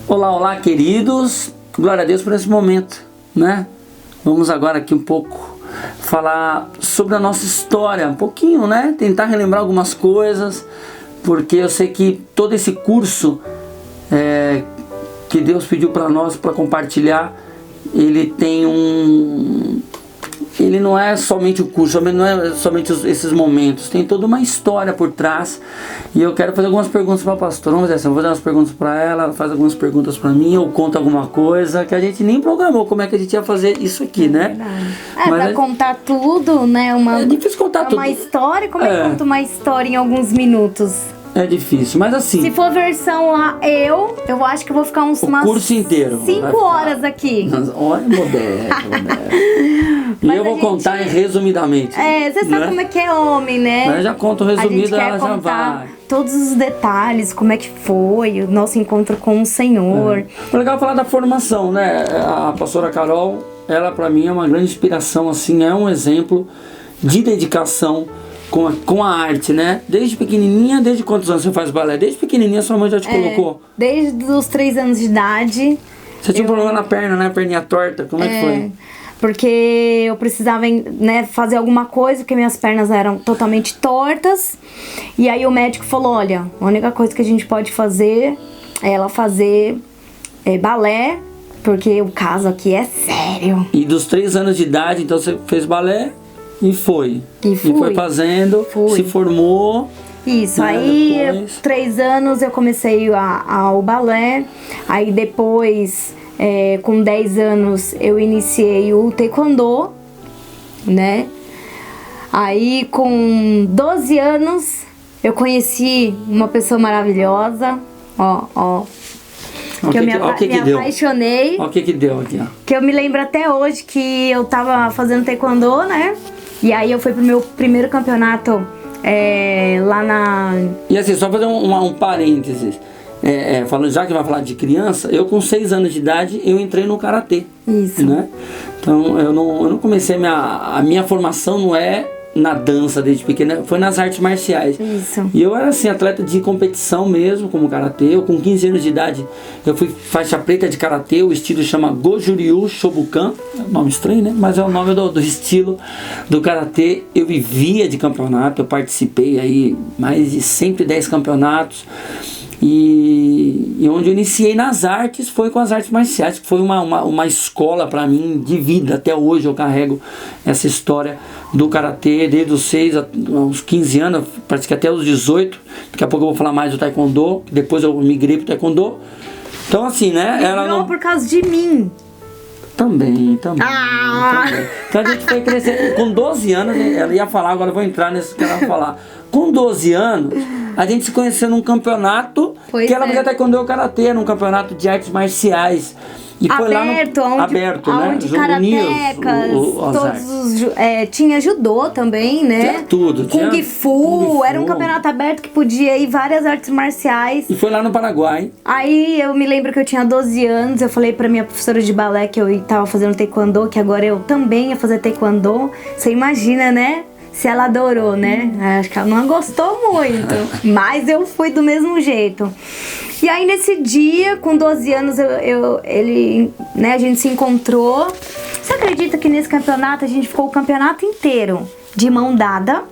Olá, olá, queridos. Glória a Deus por esse momento, né? Vamos agora aqui um pouco falar sobre a nossa história, um pouquinho, né? Tentar relembrar algumas coisas, porque eu sei que todo esse curso que Deus pediu para nós para compartilhar, ele tem ele não é somente o curso, não é somente esses momentos, tem toda uma história por trás. E eu quero fazer algumas perguntas para a pastora. Vamos dizer assim, eu vou fazer umas perguntas para ela faz algumas perguntas para mim, ou conta alguma coisa que a gente nem programou como é que a gente ia fazer isso aqui, né? Pra contar tudo, né? É difícil contar tudo. Uma história, como é que conta uma história em alguns minutos? É difícil, mas assim... Se for versão eu acho que eu vou ficar curso inteiro. 5 horas aqui. Olha, E eu vou contar resumidamente. Você sabe como é que é homem, né? Mas eu já conto resumido, ela já vai. Todos os detalhes, como é que foi o nosso encontro com o Senhor. É legal falar da formação, né? A pastora Carol, ela pra mim é uma grande inspiração, assim, é um exemplo de dedicação com a arte, né? Desde pequenininha, desde quantos anos você faz balé? Desde pequenininha sua mãe já te colocou? Desde os 3 anos de idade. Você tinha um problema na perna, né? Perninha torta, como é que foi? Porque eu precisava, né, fazer alguma coisa, porque minhas pernas eram totalmente tortas. E aí o médico falou, olha, a única coisa que a gente pode fazer é ela fazer balé, porque o caso aqui é sério. E dos 3 anos de idade, então você fez balé? E foi fazendo, se formou. Isso, aí 3 anos eu comecei ao balé. Aí depois, com 10 anos, eu iniciei o taekwondo, né? Aí com 12 anos, eu conheci uma pessoa maravilhosa, que eu me apaixonei. Olha o que deu aqui, ó. Que eu me lembro até hoje que eu tava fazendo taekwondo, né? E aí eu fui pro meu primeiro campeonato lá na... E assim, só fazer um parênteses. Falando, já que vai falar de criança, eu com 6 anos de idade, eu entrei no karatê. Isso. Né? Então eu não comecei, a minha formação não é na dança desde pequena, foi nas artes marciais. Isso. E eu era assim, atleta de competição mesmo, como karatê. Eu com 15 anos de idade, eu fui faixa preta de karatê, o estilo chama Goju-Ryu Shobukan, é um nome estranho, né? Mas é o nome do estilo do karatê. Eu vivia de campeonato, eu participei aí mais de 110 campeonatos. E onde eu iniciei nas artes foi com as artes marciais, que foi uma escola para mim de vida. Até hoje eu carrego essa história do karatê desde os 6 aos 15 anos, parece que até os 18. Daqui a pouco eu vou falar mais do taekwondo, depois eu migrei pro taekwondo. Então assim, né? Ela não por causa de mim. Também. Então a gente foi crescendo. Com 12 anos, ela ia falar, agora eu vou entrar nesse que ela vai falar. Com 12 anos, a gente se conheceu num campeonato que ela fazia taekwondo e karatê, num campeonato de artes marciais. E foi aberto, lá aberto, né? Onde karatecas, tinha judô também, né? Tinha tudo. Kung Fu, era um campeonato aberto que podia ir várias artes marciais. E foi lá no Paraguai. Aí eu me lembro que eu tinha 12 anos, eu falei pra minha professora de balé que eu tava fazendo taekwondo, que agora eu também ia fazer taekwondo. Você imagina, né? Se ela adorou, né? Acho que ela não gostou muito, mas eu fui do mesmo jeito. E aí nesse dia, com 12 anos, a gente se encontrou. Você acredita que nesse campeonato a gente ficou o campeonato inteiro de mão dada?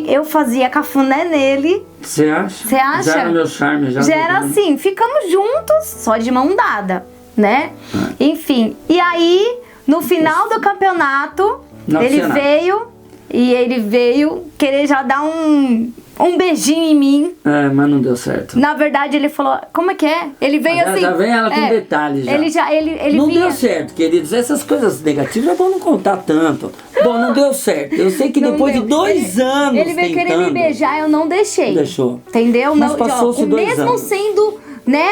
Eu fazia cafuné nele. Você acha? Você acha? Já era meu charme. Já era assim, ficamos juntos, só de mão dada, né? Enfim, e aí, no final do campeonato, ele veio querer já dar um beijinho em mim. Mas não deu certo. Na verdade, ele falou, como é que é? Ele veio assim... Já vem ela com detalhes já. Ele não vinha... deu certo, queridos. Essas coisas negativas é bom não contar tanto. Bom, não deu certo. Eu sei que depois de 2 anos ele veio querer me beijar, eu não deixei. Deixou. Entendeu? Mas passou-se 2 anos. Mesmo sendo, né,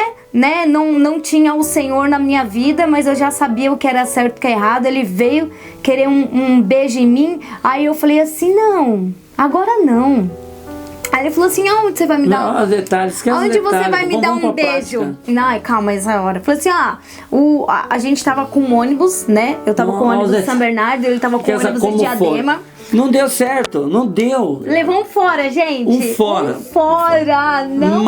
não tinha o Senhor na minha vida, mas eu já sabia o que era certo e o que era errado. Ele veio querer um beijo em mim, aí eu falei assim, não, agora não. Aí ele falou assim, aonde você vai me dar os detalhes, Onde você vai me dar um beijo? Ai, calma, essa hora. Falei assim, a gente tava com um ônibus, né? Eu tava com o ônibus de São Bernardo, ele tava com o ônibus de Diadema. Não deu certo, não deu. Levou um fora, gente. Um fora. Um fora. Não,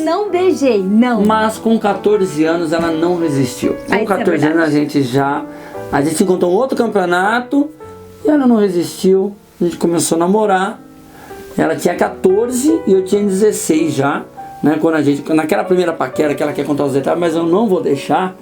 não beijei, não. Mas com 14 anos ela não resistiu. Com 14 anos a gente encontrou um outro campeonato e ela não resistiu. A gente começou a namorar. Ela tinha 14 e eu tinha 16 já, né? Quando naquela primeira paquera que ela quer contar os detalhes, mas eu não vou deixar,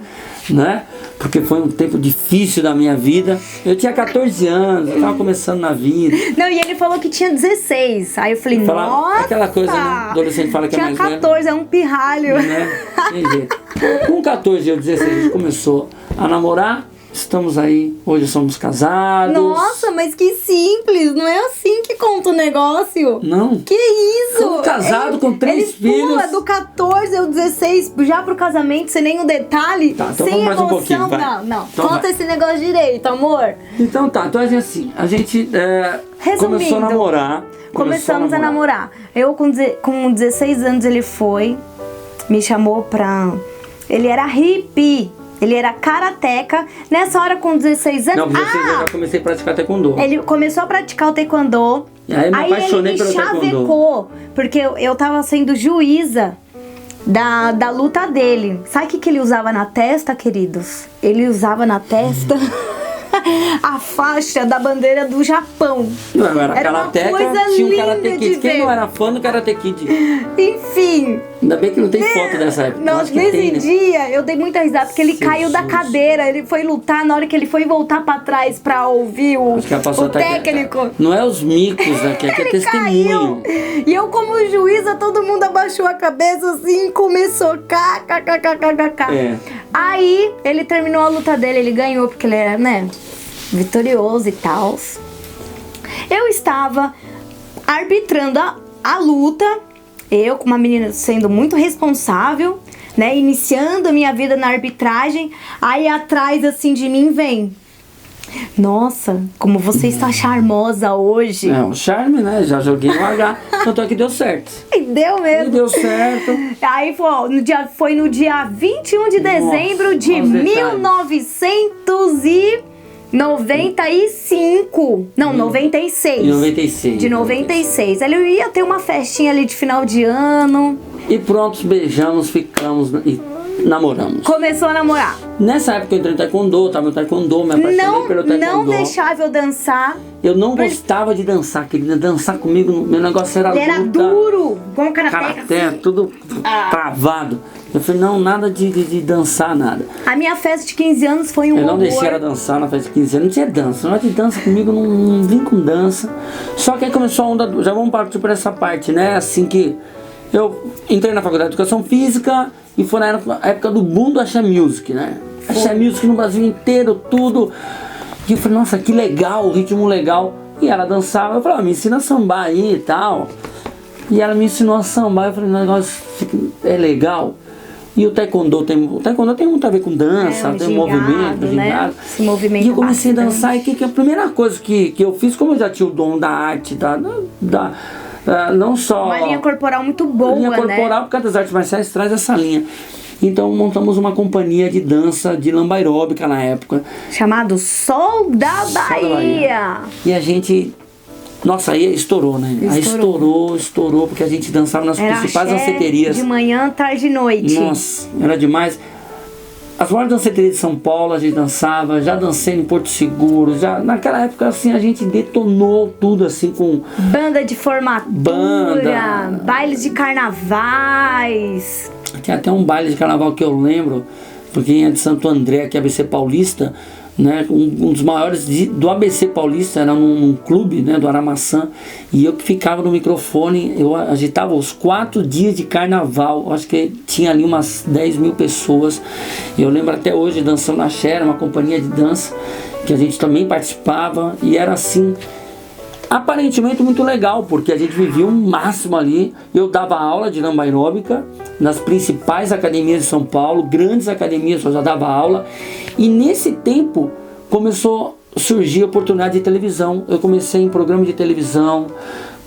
né? Porque foi um tempo difícil da minha vida. Eu tinha 14 anos, eu tava começando na vida. Não, e ele falou que tinha 16. Aí eu falei, nossa! Aquela coisa, né? Adolescente fala que é mais velho. Tinha 14, é um pirralho. Né? Tem jeito. Com 14 e 16 a gente começou a namorar. Estamos aí, hoje somos casados. Nossa, mas que simples, não é assim que conta o negócio. Não. Que isso? Somos casados com 3 filhos. Pula do 14 ao 16 já pro casamento, sem nenhum detalhe, tá, então sem vamos mais emoção. Um pouquinho, vai. Não. Então conta esse negócio direito, amor. Então tá, então assim, a gente começou a namorar. Começamos a namorar. Eu com 16 anos ele me chamou pra... Ele era hippie. Ele era karateca. Nessa hora, com 16 anos... Não, com 16 anos eu já comecei a praticar taekwondo. Ele começou a praticar o taekwondo. E aí eu me apaixonei pelo taekwondo. Chavecou, porque eu tava sendo juíza da luta dele. Sabe o que ele usava na testa, queridos? Ele usava na testa... a faixa da bandeira do Japão. Não, era karateca, tinha um Karate Kid. Quem não era fã do Karate Kid? Enfim. Ainda bem que não tem foto dessa época. Nesse dia, eu dei muita risada, porque ele caiu da cadeira, ele foi lutar, na hora que ele foi voltar pra trás pra ouvir o técnico. Não é os micos aqui, aqui é testemunho. Caiu. E eu, como juíza, todo mundo abaixou a cabeça assim, começou kkkkkk. Aí, ele terminou a luta dele, ele ganhou, porque ele era, né, vitorioso e tal. Eu estava arbitrando a luta, eu, como uma menina sendo muito responsável, né, iniciando a minha vida na arbitragem. Aí atrás, assim, de mim vem: nossa, como você está charmosa hoje. É, um charme, né? Já joguei no H, tanto é que deu certo. E deu mesmo. E deu certo. Aí foi no dia 21 de dezembro de 1995. Não, 96. Em 96. De 96. Ali eu ia ter uma festinha ali de final de ano. E pronto, beijamos, ficamos e namoramos. Começou a namorar. Nessa época eu entrei no taekwondo, tava no taekwondo, me apaixonei pelo taekwondo. Não deixava eu dançar. Eu não gostava de dançar, querida. Dançar comigo, meu negócio era luta. Era duro, como karaté, assim. Tudo travado. Eu falei, não, nada de dançar, nada. A minha festa de 15 anos foi um horror. Eu não deixei ela dançar na festa de 15 anos, não tinha dança. Não de dança comigo, não vim com dança. Só que aí começou a onda, já vamos partir por essa parte, né? Assim que eu entrei na faculdade de Educação Física e foi na época do boom do Axé Music, né? Axé Music no Brasil inteiro, tudo. E eu falei, nossa, que legal, ritmo legal. E ela dançava, eu falei, me ensina a sambar aí e tal. E ela me ensinou a sambar, eu falei, o negócio é legal. E o taekwondo tem muito a ver com dança, tem movimento, né? Esse movimento. E eu comecei a dançar, e que a primeira coisa que eu fiz, como eu já tinha o dom da arte, não só... Uma linha corporal muito boa, linha corporal, né? Porque das artes marciais traz essa linha. Então montamos uma companhia de dança de lamba aeróbica na época. Chamado Sol da Bahia. E a gente... Nossa, aí estourou, né? Aí estourou, porque a gente dançava nas principais danceterias. De manhã, tarde e noite. Nossa, era demais. As maiores danceterias de São Paulo a gente dançava, já dancei em Porto Seguro, já naquela época assim a gente detonou tudo assim com... Banda de formatura, bailes de carnavais. Tem até um baile de carnaval que eu lembro, porque é de Santo André, aqui é ABC Paulista, né, um dos maiores do ABC Paulista, era num clube, né, do Aramaçã, e eu que ficava no microfone, eu agitava os 4 dias de carnaval, acho que tinha ali umas 10 mil pessoas, eu lembro até hoje dançando na Xera, uma companhia de dança, que a gente também participava, e era assim, aparentemente muito legal, porque a gente vivia um máximo ali. Eu dava aula de lamba aeróbica nas principais academias de São Paulo, grandes academias, eu já dava aula. E nesse tempo começou a surgir a oportunidade de televisão. Eu comecei em programa de televisão,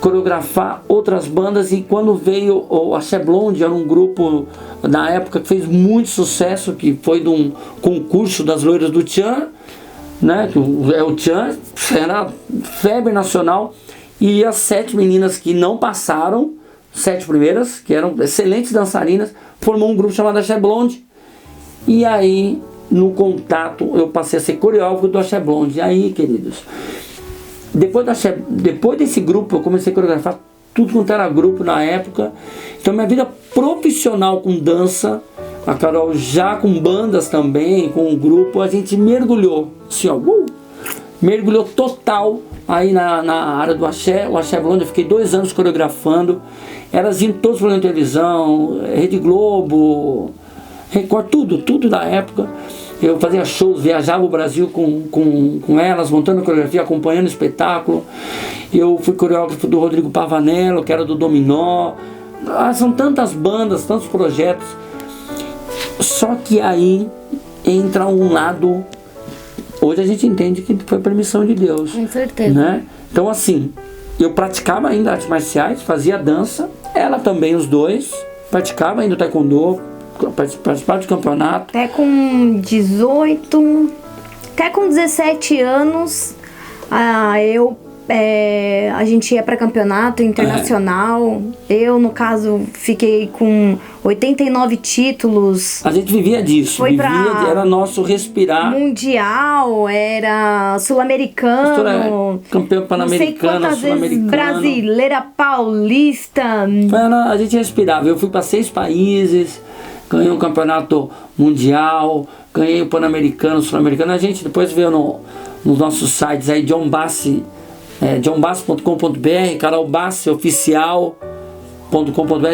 coreografar outras bandas, e quando veio o Axé Blonde, era um grupo na época que fez muito sucesso, que foi de um concurso das Loiras do Tchan. né? Que o El Chan era febre nacional. E as 7 meninas que não passaram, 7 primeiras, que eram excelentes dançarinas, formou um grupo chamado Axé Blonde. E aí, no contato, eu passei a ser coreógrafo do Axé Blonde. E aí, queridos, depois desse grupo, eu comecei a coreografar tudo quanto era grupo na época. Então, minha vida profissional com dança, a Carol já com bandas também, com um grupo, a gente mergulhou, assim, ó, mergulhou total aí na área do axé. O Axé Blonde, eu fiquei 2 anos coreografando. Elas iam todos para a televisão, Rede Globo, Record, tudo da época. Eu fazia shows, viajava o Brasil com elas, montando coreografia, acompanhando o espetáculo. Eu fui coreógrafo do Rodrigo Pavanello, que era do Dominó. São tantas bandas, tantos projetos. Só que aí entra um lado... Hoje a gente entende que foi permissão de Deus. Com certeza. Né? Então, assim, eu praticava ainda artes marciais, fazia dança. Ela também, os dois. Praticava ainda o taekwondo, participava de campeonato. Até com 18, até com 17 anos, a gente ia para campeonato internacional. Eu, no caso, fiquei com 89 títulos. A gente vivia disso. Era nosso respirar. Mundial, era sul-americano. Campeão pan-americano, não sei quantas vezes sul-americano. Brasileira, paulista. A gente respirava. Eu fui para 6 países, ganhei um campeonato mundial, ganhei o pan-americano, sul-americano. A gente depois veio nos nossos sites aí, John Bassi, johnbassi.com.br, Carol Bassi Oficial.com.br,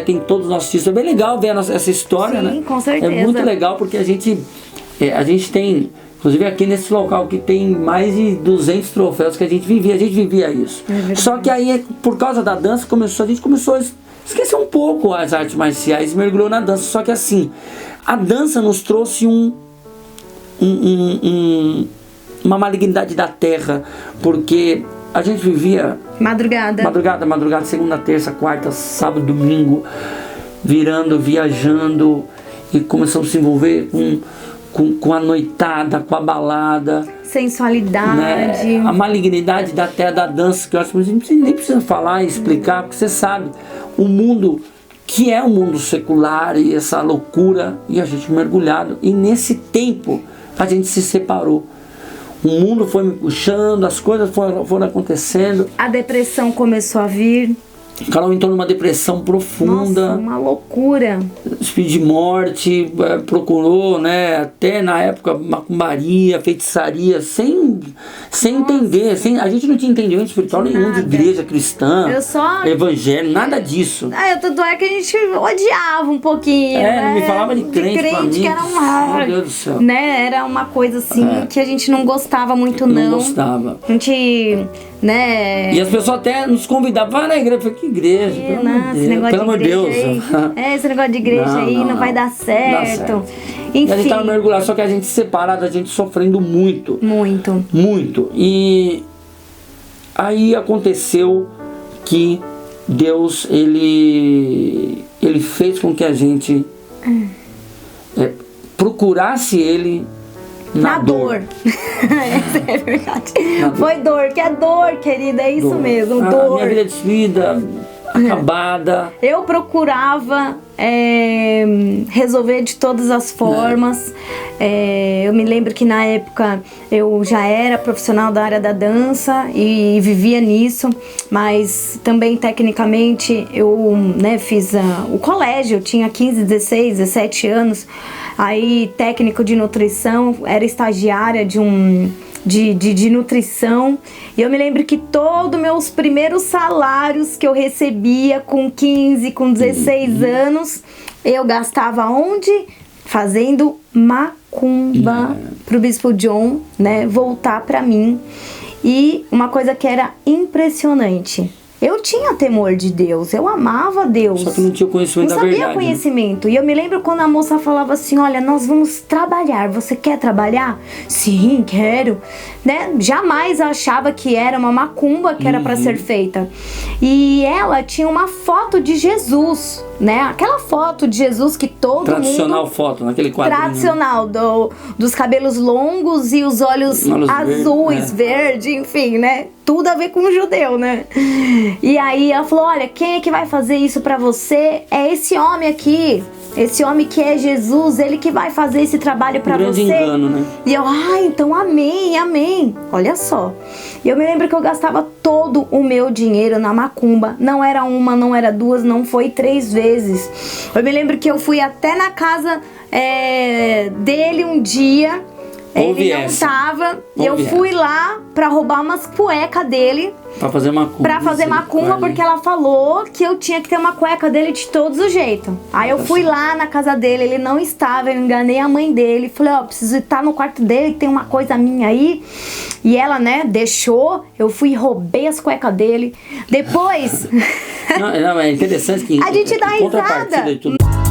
tem todos os nossos títulos. É bem legal ver essa história, sim, né? Com certeza. É muito legal porque a gente tem, inclusive aqui nesse local que tem mais de 200 troféus que a gente vivia isso. Só que aí, por causa da dança, a gente começou a esquecer um pouco as artes marciais e mergulhou na dança. Só que assim, a dança nos trouxe uma malignidade da terra, porque a gente vivia madrugada, segunda, terça, quarta, sábado, domingo, viajando, e começamos a se envolver com a noitada, com a balada, sensualidade, né? A malignidade da terra da dança, que eu acho que a gente nem precisa falar e explicar, porque você sabe o mundo que é o mundo secular e essa loucura, e a gente mergulhado, e nesse tempo a gente se separou. O mundo foi me puxando, as coisas foram acontecendo. A depressão começou a vir. Carol entrou numa depressão profunda. Nossa, uma loucura. Espírito de morte, procurou, né? Até na época, macumbaria, feitiçaria, sem entender. A gente não tinha entendimento espiritual nenhum de igreja cristã, evangelho, nada disso. Tanto é que a gente odiava um pouquinho. Não me falava de crente pra mim. Que era Meu Deus do céu. Né? Era uma coisa assim que a gente não gostava muito, não. Não gostava. A gente, né? E as pessoas até nos convidavam, vai na igreja. Eu falei, que igreja? Pelo amor de Deus. Esse negócio de igreja não vai dar certo. Enfim. E a gente tava mergulhado, só que a gente separado, a gente sofrendo muito. Muito. E aí aconteceu que Deus, ele fez com que a gente procurasse Ele na dor. Essa é verdade. Foi dor, que é dor, querida, é isso mesmo, dor. Minha vida destruída, acabada. Eu procurava resolver de todas as formas. Eu me lembro que na época eu já era profissional da área da dança e vivia nisso, mas também tecnicamente eu fiz o colégio, eu tinha 15, 16, 17 anos, aí técnico de nutrição, era estagiária de nutrição, e eu me lembro que todos meus primeiros salários que eu recebia com 15, com 16 anos, eu gastava onde? Fazendo macumba pro Bispo John, voltar pra mim. E uma coisa que era impressionante, eu tinha temor de Deus, eu amava Deus. Só que não tinha conhecimento da verdade. Não sabia conhecimento. E eu me lembro quando a moça falava assim, olha, nós vamos trabalhar, você quer trabalhar? Sim, quero. Jamais achava que era uma macumba que era para ser feita. E ela tinha uma foto de Jesus né? Aquela foto de Jesus que todo Tradicional mundo... foto, naquele quadrinho. Tradicional, dos cabelos longos e os olhos azuis, verde, enfim, né? Tudo a ver com o judeu, né? E aí ela falou, olha, quem é que vai fazer isso pra você? É esse homem aqui. Esse homem que é Jesus, ele que vai fazer esse trabalho pra você. Engano, né? E eu, então amém, amém. Olha só. E eu me lembro que eu gastava todo o meu dinheiro na macumba. Não era uma, não era duas, não foi 3 vezes. Eu me lembro que eu fui até na casa dele um dia. Ele não tava. E eu fui lá pra roubar umas cuecas dele. Pra fazer macumba. Pra fazer macumba, porque ela falou que eu tinha que ter uma cueca dele de todos os jeitos. Aí eu fui lá na casa dele, ele não estava, eu enganei a mãe dele. Falei, preciso estar no quarto dele, tem uma coisa minha aí. E ela, né, deixou, eu fui e roubei as cuecas dele. Depois... Não, é interessante que... A gente dá risada.